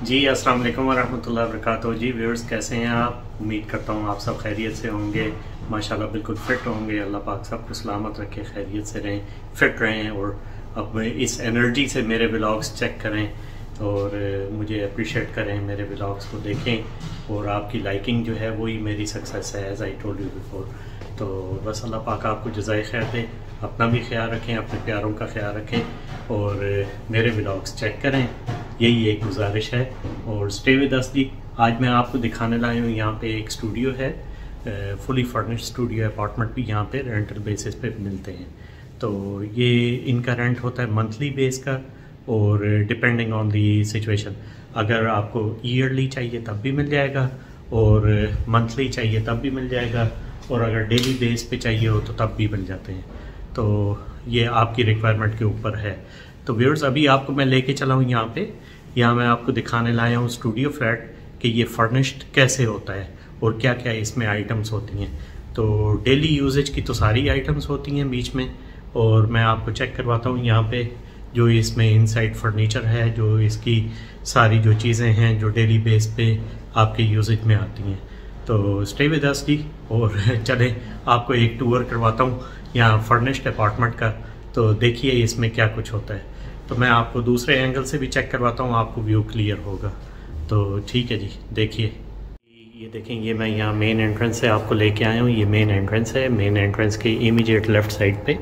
जी अस्सलाम वालेकुम वरहमतुल्लाहि वबरकातुहू। जी व्यूअर्स, कैसे हैं आप? उम्मीद करता हूँ आप सब खैरियत से होंगे, माशाल्लाह बिल्कुल फ़िट होंगे। अल्लाह पाक सबको सलामत रखे, खैरियत से रहें, फ़िट रहें और अब इस एनर्जी से मेरे व्लॉग्स चेक करें और मुझे अप्रिशिएट करें, मेरे व्लॉग्स को देखें और आपकी लाइकिंग जो है वही मेरी सक्सेस है, as I told you before. तो बस अल्लाह पाक आपको जज़ाए खैर दे, अपना भी ख्याल रखें, अपने प्यारों का ख्याल रखें और मेरे व्लॉग्स चेक करें, यही एक गुजारिश है। और स्टे विद अस जी। आज मैं आपको दिखाने लाया हूँ, यहाँ पे एक स्टूडियो है, फुली फर्निश्ड स्टूडियो, अपार्टमेंट भी यहाँ पे रेंटल बेसिस पे मिलते हैं। तो ये इनका रेंट होता है मंथली बेस का और डिपेंडिंग ऑन दी सिचुएशन। अगर आपको ईयरली चाहिए तब भी मिल जाएगा और मंथली चाहिए तब भी मिल जाएगा और अगर डेली बेस पे चाहिए हो तो तब भी मिल जाते हैं। तो ये आपकी रिक्वायरमेंट के ऊपर है। तो व्यूअर्स, अभी आपको मैं लेके चला हूँ यहाँ पे, यहाँ मैं आपको दिखाने लाया हूँ स्टूडियो फ्लैट कि ये फर्निश्ड कैसे होता है और क्या क्या इसमें आइटम्स होती हैं। तो डेली यूजेज की तो सारी आइटम्स होती हैं बीच में, और मैं आपको चेक करवाता हूँ यहाँ पे जो इसमें इनसाइड फर्नीचर है, जो इसकी सारी जो चीज़ें हैं जो डेली बेस पे आपके यूजेज में आती हैं। तो स्टे विद अस जी और चलें आपको एक टूर करवाता हूँ यहाँ फर्निश्ड अपार्टमेंट का। तो देखिए इसमें क्या कुछ होता है। तो मैं आपको दूसरे एंगल से भी चेक करवाता हूँ, आपको व्यू क्लियर होगा। तो ठीक है जी, देखिए ये देखें, ये मैं यहाँ मेन एंट्रेंस से आपको लेके आया हूँ। ये मेन एंट्रेंस है। मेन एंट्रेंस के इमीडिएट लेफ़्ट साइड पे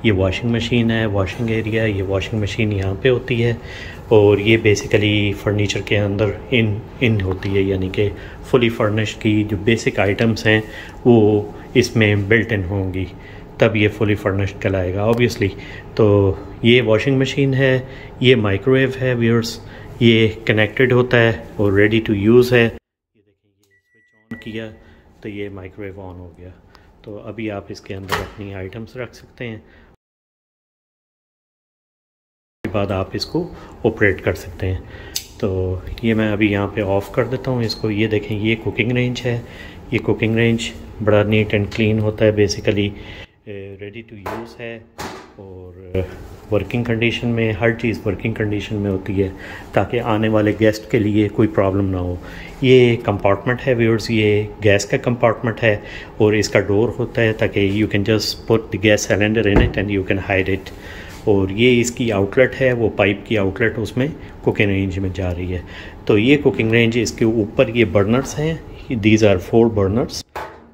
ये वॉशिंग मशीन है, वॉशिंग एरिया। ये वॉशिंग मशीन यहाँ पे होती है और ये बेसिकली फ़र्नीचर के अंदर इन होती है, यानी कि फुली फर्निश्ड की जो बेसिक आइटम्स हैं वो इसमें बिल्ट इन होंगी, तब ये फुली फर्निश्ड कहलाएगा ऑब्वियसली। तो ये वॉशिंग मशीन है, ये माइक्रोवेव है व्यूअर्स, ये कनेक्टेड होता है और रेडी टू यूज़ है। ये देखिए, ये स्विच ऑन किया तो ये माइक्रोवेव ऑन हो गया। तो अभी आप इसके अंदर अपनी आइटम्स रख सकते हैं, उसके बाद आप इसको ऑपरेट कर सकते हैं। तो ये मैं अभी यहाँ पे ऑफ़ कर देता हूँ इसको। ये देखें, ये कुकिंग रेंज है। ये कुकिंग रेंज बड़ा नीट एंड क्लीन होता है, बेसिकली रेडी टू यूज़ है और वर्किंग कंडीशन में, हर चीज़ वर्किंग कंडीशन में होती है ताकि आने वाले गेस्ट के लिए कोई प्रॉब्लम ना हो। ये कंपार्टमेंट है व्यूअर्स, ये गैस का कंपार्टमेंट है और इसका डोर होता है ताकि you can just put the gas cylinder in it and you can hide it. और ये इसकी आउटलेट है, वो पाइप की आउटलेट उसमें कुकिंग रेंज में जा रही है। तो ये कुकिंग रेंज, इसके ऊपर ये बर्नर्स हैं, दीज आर 4 बर्नर्स,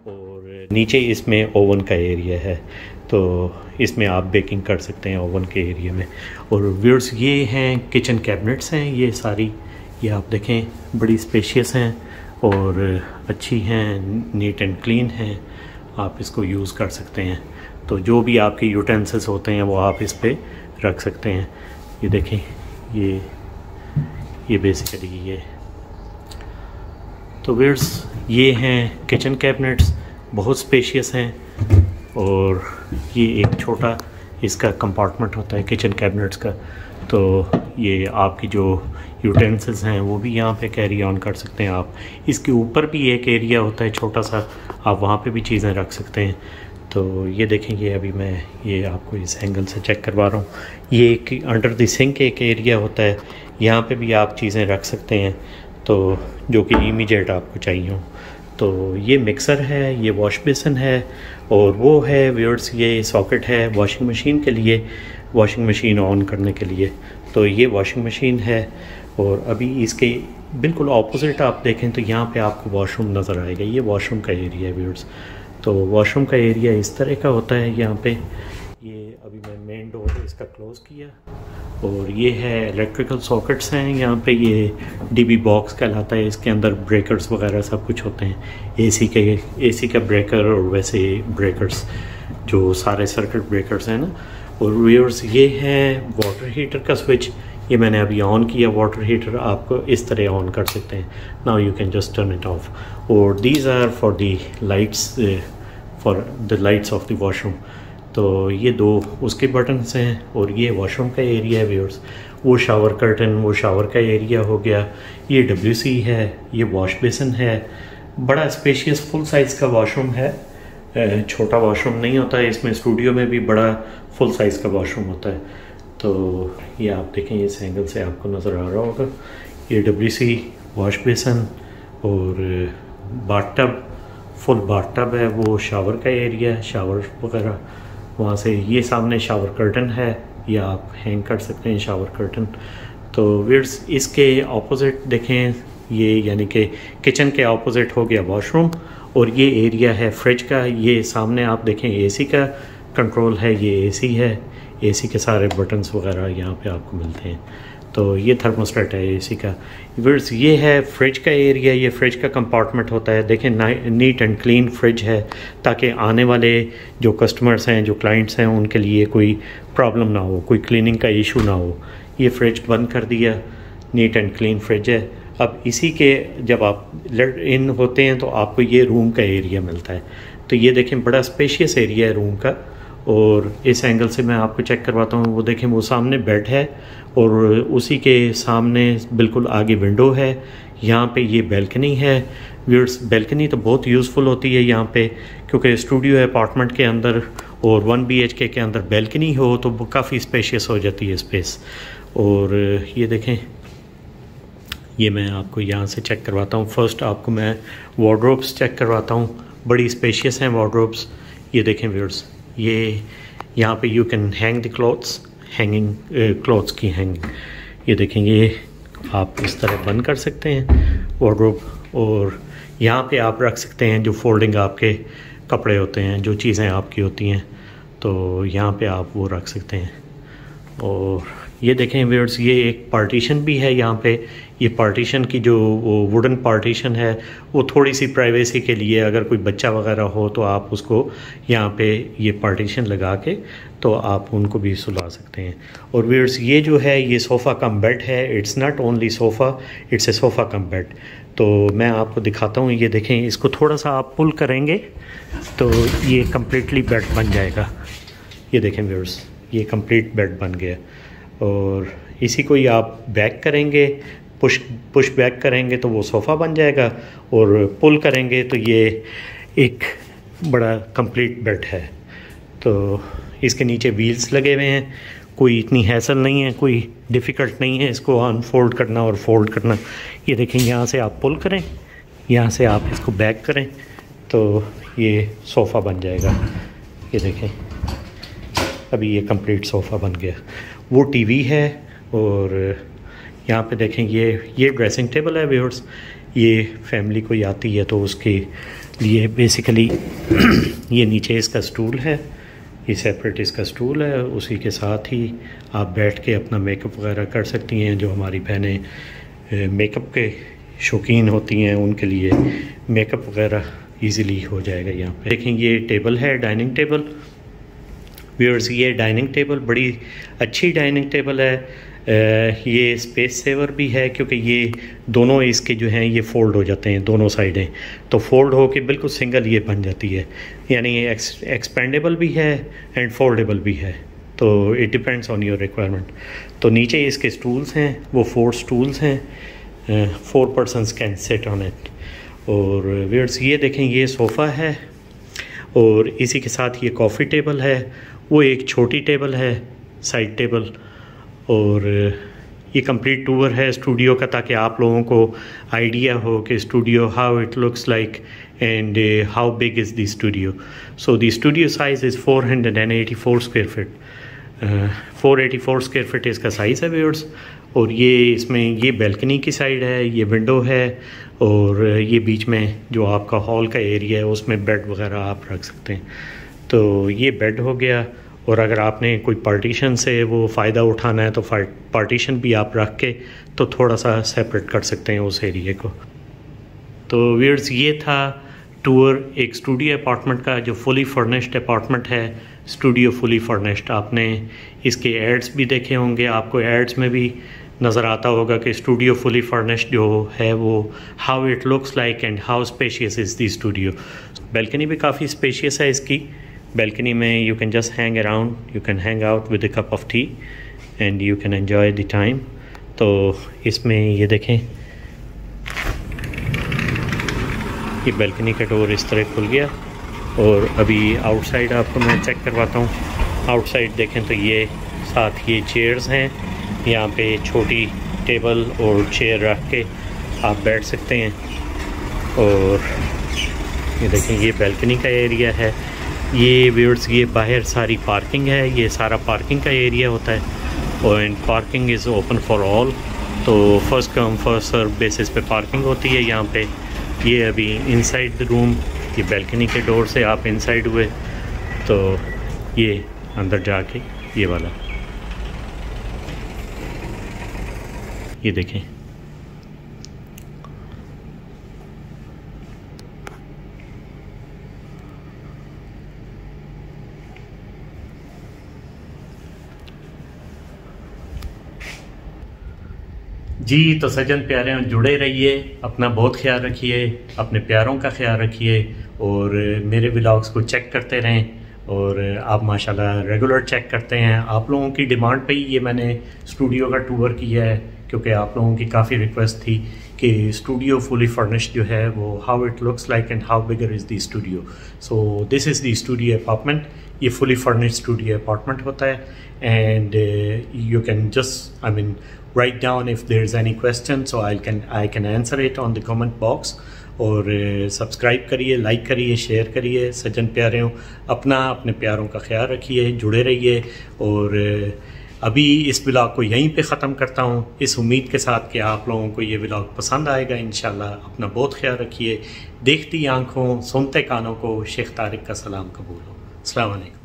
और नीचे इसमें ओवन का एरिया है। तो इसमें आप बेकिंग कर सकते हैं ओवन के एरिया में। और व्यूअर्स, ये हैं किचन कैबिनेट्स हैं ये सारी, ये आप देखें बड़ी स्पेशियस हैं और अच्छी हैं, नीट एंड क्लीन हैं, आप इसको यूज़ कर सकते हैं। तो जो भी आपके यूटेंसिल्स होते हैं वो आप इस पे रख सकते हैं। ये देखें, ये बेसिकली ये। तो व्यूअर्स, ये हैं किचन कैबिनेट्स, बहुत स्पेशियस हैं और ये एक छोटा इसका कंपार्टमेंट होता है किचन कैबिनेट्स का। तो ये आपकी जो यूटेंसिल्स हैं वो भी यहाँ पे कैरी ऑन कर सकते हैं आप। इसके ऊपर भी एक एरिया होता है छोटा सा, आप वहाँ पे भी चीज़ें रख सकते हैं। तो ये देखेंगे, अभी मैं ये आपको इस एंगल से चेक करवा रहा हूँ। ये एक अंडर द सिंक एक एरिया होता है, यहाँ पे भी आप चीज़ें रख सकते हैं, तो जो कि इमीडिएट आपको चाहिए हो। तो ये मिक्सर है, ये वॉश बेसिन है और वो है व्यूअर्स, ये सॉकेट है वॉशिंग मशीन के लिए, वॉशिंग मशीन ऑन करने के लिए। तो ये वॉशिंग मशीन है और अभी इसके बिल्कुल ऑपोजिट आप देखें तो यहाँ पे आपको वॉशरूम नज़र आएगा। ये वॉशरूम का एरिया है व्यूअर्स। तो वॉशरूम का एरिया इस तरह का होता है यहाँ पे। ये अभी मैं मेन डोर इसका क्लोज़ किया और ये है इलेक्ट्रिकल सॉकेट्स हैं यहाँ पे। ये डीबी बॉक्स कहलाता है, इसके अंदर ब्रेकर्स वगैरह सब कुछ होते हैं, एसी का ब्रेकर और वैसे ब्रेकर्स जो सारे सर्किट ब्रेकर्स हैं ना। और व्यूअर्स, ये है वाटर हीटर का स्विच, ये मैंने अभी ऑन किया। वाटर हीटर आपको इस तरह ऑन कर सकते हैं। Now you can just turn it off. और these are for the lights, for the lights of the washroom. तो ये 2 उसके बटन्स हैं और ये वॉशरूम का एरिया है व्यूअर्स। वो शावर कर्टन, वो शावर का एरिया हो गया। ये WC है, ये वॉश बेसिन है, बड़ा स्पेशियस फुल साइज़ का वॉशरूम है, छोटा वॉशरूम नहीं होता है इसमें। स्टूडियो में भी बड़ा फुल साइज़ का वॉशरूम होता है। तो ये आप देखें, इस एंगल से आपको नज़र आ रहा होगा, ये WC वॉश बेसन और बाथटब, फुल बाथटब है, वो शावर का एरिया है, शावर वगैरह वहाँ से। ये सामने शावर कर्टन है, ये आप हैंग कर सकते हैं शावर कर्टन। तो व्यूअर्स इसके ऑपोजिट देखें, ये यानी कि किचन के ऑपोजिट हो गया वॉशरूम, और ये एरिया है फ्रिज का। ये सामने आप देखें AC का कंट्रोल है, ये AC है, AC के सारे बटन्स वगैरह यहाँ पे आपको मिलते हैं। तो ये थर्मोस्टेट है AC का। व्यूअर्स ये है फ्रिज का एरिया, ये फ्रिज का कंपार्टमेंट होता है। देखें नीट एंड क्लीन फ्रिज है, ताकि आने वाले जो कस्टमर्स हैं, जो क्लाइंट्स हैं, उनके लिए कोई प्रॉब्लम ना हो, कोई क्लीनिंग का इशू ना हो। ये फ्रिज बंद कर दिया, नीट एंड क्लीन फ्रिज है। अब इसी के जब आप लेट इन होते हैं तो आपको ये रूम का एरिया मिलता है। तो ये देखें बड़ा स्पेशियस एरिया है रूम का, और इस एंगल से मैं आपको चेक करवाता हूँ। वो देखें, वो सामने बेड है और उसी के सामने बिल्कुल आगे विंडो है। यहाँ पे ये बैल्कनी है। व्यूअर्स बैल्कनी तो बहुत यूज़फुल होती है यहाँ पे, क्योंकि स्टूडियो अपार्टमेंट के अंदर और 1 BHK के अंदर बैल्कनी हो तो वो काफ़ी स्पेशियस हो जाती है स्पेस। और ये देखें, ये मैं आपको यहाँ से चेक करवाता हूँ। फर्स्ट आपको मैं वार्डरोब्स चेक करवाता हूँ, बड़ी स्पेशियस हैं वार्डरोब्स। ये देखें व्यूअर्स, ये यहाँ पे you can hang the clothes, hanging clothes की हैंगिंग। ये देखें, ये आप इस तरह बंद कर सकते हैं वार्डरोब, और यहाँ पे आप रख सकते हैं जो फोल्डिंग आपके कपड़े होते हैं, जो चीज़ें आपकी होती हैं, तो यहाँ पे आप वो रख सकते हैं। और ये देखें व्यूअर्स, ये एक पार्टीशन भी है यहाँ पे। ये पार्टीशन की जो वो वुडन पार्टीशन है, वो थोड़ी सी प्राइवेसी के लिए, अगर कोई बच्चा वगैरह हो तो आप उसको यहाँ पे ये पार्टीशन लगा के तो आप उनको भी सुला सकते हैं। और व्यूअर्स ये जो है, ये सोफ़ा कम बेड है। It's not only sofa, it's a sofa cum bed. तो मैं आपको दिखाता हूँ। ये देखें, इसको थोड़ा सा आप पुल करेंगे तो ये कम्प्लीटली बेड बन जाएगा। ये देखें व्यूअर्स, ये कंप्लीट बेड बन गया। और इसी को ही आप बैक करेंगे, पुश बैक करेंगे तो वो सोफ़ा बन जाएगा, और पुल करेंगे तो ये एक बड़ा कंप्लीट बेड है। तो इसके नीचे व्हील्स लगे हुए हैं, कोई इतनी हैसल नहीं है, कोई डिफ़िकल्ट नहीं है इसको अनफोल्ड करना और फोल्ड करना। ये देखें, यहाँ से आप पुल करें, यहाँ से आप इसको बैक करें तो ये सोफ़ा बन जाएगा। ये देखें, अभी ये कंप्लीट सोफ़ा बन गया। वो टीवी है, और यहाँ पे देखें ये ड्रेसिंग टेबल है व्यूअर्स। ये फैमिली कोई आती है तो उसके लिए बेसिकली ये नीचे इसका स्टूल है, ये सेपरेट इसका स्टूल है। उसी के साथ ही आप बैठ के अपना मेकअप वगैरह कर सकती हैं। जो हमारी बहनें मेकअप के शौकीन होती हैं, उनके लिए मेकअप वगैरह इजीली हो जाएगा। यहाँ पे देखें, ये टेबल है, डाइनिंग टेबल। व्यूअर्स ये डाइनिंग टेबल बड़ी अच्छी डाइनिंग टेबल है। ये स्पेस सेवर भी है, क्योंकि ये दोनों इसके जो हैं ये फ़ोल्ड हो जाते हैं दोनों साइडें, तो फ़ोल्ड हो के बिल्कुल सिंगल ये बन जाती है। यानी ये एक्सपेंडेबल भी है एंड फोल्डेबल भी है, तो it depends on your requirement. तो नीचे इसके स्टूल्स हैं, वो 4 स्टूल्स हैं, 4 persons can sit on it. और व्यूअर्स ये देखें, ये सोफ़ा है, और इसी के साथ ये कॉफ़ी टेबल है। वो एक छोटी टेबल है, साइड टेबल। और ये कंप्लीट टूर है स्टूडियो का, ताकि आप लोगों को आइडिया हो कि studio how it looks like and how big is the studio. So the studio size is 484 square feet. 484 square feet इसका साइज़ है व्यूअर्स। और ये इसमें ये बैल्कनी की साइड है, ये विंडो है, और ये बीच में जो आपका हॉल का एरिया है उसमें बेड वगैरह आप रख सकते हैं। तो ये बेड हो गया। और अगर आपने कोई पार्टीशन से वो फ़ायदा उठाना है तो पार्टीशन भी आप रख के तो थोड़ा सा सेपरेट कर सकते हैं उस एरिए को। तो व्यूअर्स ये था टूर एक स्टूडियो अपार्टमेंट का, जो फुली फर्निश्ड अपार्टमेंट है, स्टूडियो फुली फर्निश्ड। आपने इसके एड्स भी देखे होंगे, आपको एड्स में भी नज़र आता होगा कि स्टूडियो फुली फर्निश्ड जो है वो how it looks like and how spacious is the studio. Balcony भी काफ़ी स्पेशियस है इसकी। बैल्कनी में you can just hang around, you can hang out with a cup of T and you can enjoy the time. तो इसमें ये देखें, ये बैल्कनी का डोर इस तरह खुल गया। और अभी आउटसाइड आपको मैं चेक करवाता हूँ। आउटसाइड देखें तो ये साथ ये चेयर्स हैं, यहाँ पे छोटी टेबल और चेयर रख के आप बैठ सकते हैं। और ये देखें, ये बैल्कनी का एरिया है। ये व्यूअर्स, ये बाहर सारी पार्किंग है, ये सारा पार्किंग का एरिया होता है और and parking is open for all. तो first come first serve basis पे पार्किंग होती है यहाँ पे। ये अभी इनसाइड द रूम, ये बैल्कनी के डोर से आप इनसाइड हुए तो ये अंदर जाके ये वाला, ये देखें। जी तो सज्जन प्यारे, जुड़े रहिए, अपना बहुत ख्याल रखिए, अपने प्यारों का ख्याल रखिए और मेरे व्लॉग्स को चेक करते रहें। और आप माशाल्लाह रेगुलर चेक करते हैं। आप लोगों की डिमांड पे ही ये मैंने स्टूडियो का टूर किया है, क्योंकि आप लोगों की काफ़ी रिक्वेस्ट थी कि स्टूडियो फुली फर्निश्ड जो है वो how it looks like and how bigger is the studio. So this is the studio apartment. ये फुली फर्निश्ड स्टूडियो अपार्टमेंट होता है and you can just I mean write down if there's any question, so I can answer it on the comment box। और subscribe करिए, like करिए, share करिए। सज्जन प्यारे, अपने प्यारों का ख्याल रखिए, जुड़े रहिए। और अभी इस व्लॉग को यहीं पे ख़त्म करता हूँ, इस उम्मीद के साथ कि आप लोगों को ये व्लॉग पसंद आएगा इंशाल्लाह। अपना बहुत ख्याल रखिए। देखती आँखों, सुनते कानों को शेख तारिक का सलाम कबूल हो। अस्सलाम वालेकुम।